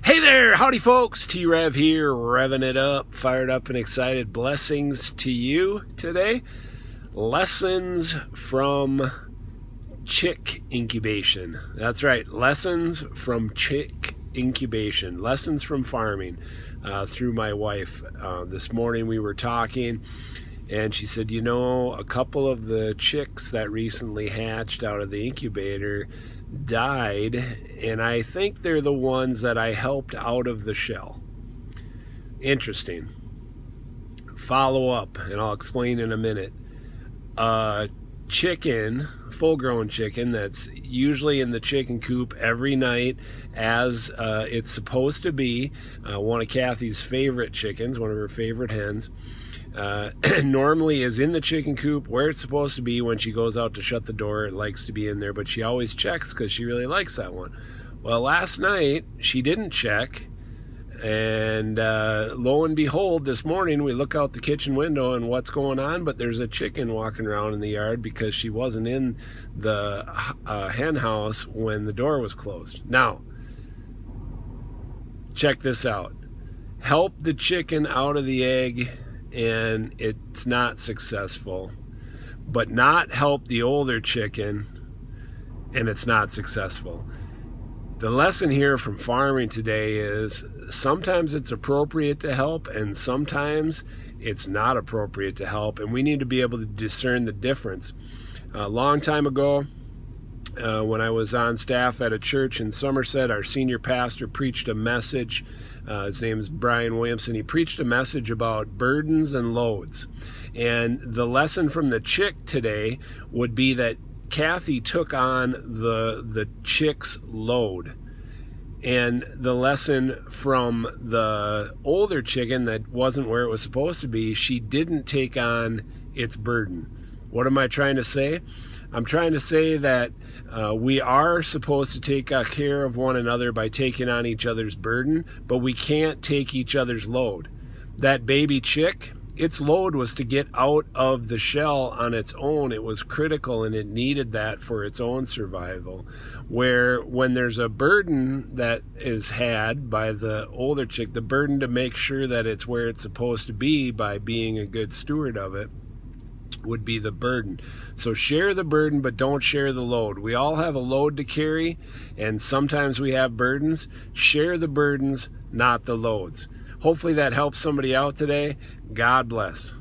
Hey there, howdy folks, T-Rev here, revving it up, fired up and excited. Blessings to you today. Lessons from chick incubation. That's right, lessons from chick incubation, lessons from farming through my wife. This morning we were talking and she said, a couple of the chicks that recently hatched out of the incubator died, and I think they're the ones that I helped out of the shell. Interesting. Follow up, and I'll explain in a minute. Chicken, full-grown chicken, that's usually in the chicken coop every night as it's supposed to be. One of Kathy's favorite chickens, one of her favorite hens, normally is in the chicken coop where it's supposed to be. When she goes out to shut the door, it likes to be in there, but she always checks because she really likes that one. Well, last night she didn't check, and lo and behold, this morning we look out the kitchen window and what's going on? But there's a chicken walking around in the yard because she wasn't in the hen house when the door was closed. Now, check this out. Help the chicken out of the egg and it's not successful, but not help the older chicken and it's not successful. The lesson here from farming today is sometimes it's appropriate to help and sometimes it's not appropriate to help, and we need to be able to discern the difference. A long time ago, when I was on staff at a church in Somerset, our senior pastor preached a message. His name is Brian Williamson. He preached a message about burdens and loads. And the lesson from the chick today would be that Kathy took on the chick's load. And the lesson from the older chicken that wasn't where it was supposed to be, she didn't take on its burden. What am I trying to say? I'm trying to say that we are supposed to take care of one another by taking on each other's burden, but we can't take each other's load. That baby chick, its load was to get out of the shell on its own. It was critical and it needed that for its own survival. Where when there's a burden that is had by the older chick, the burden to make sure that it's where it's supposed to be by being a good steward of it, would be the burden. So share the burden, but don't share the load. We all have a load to carry, and sometimes we have burdens. Share the burdens, not the loads. Hopefully that helps somebody out today. God bless.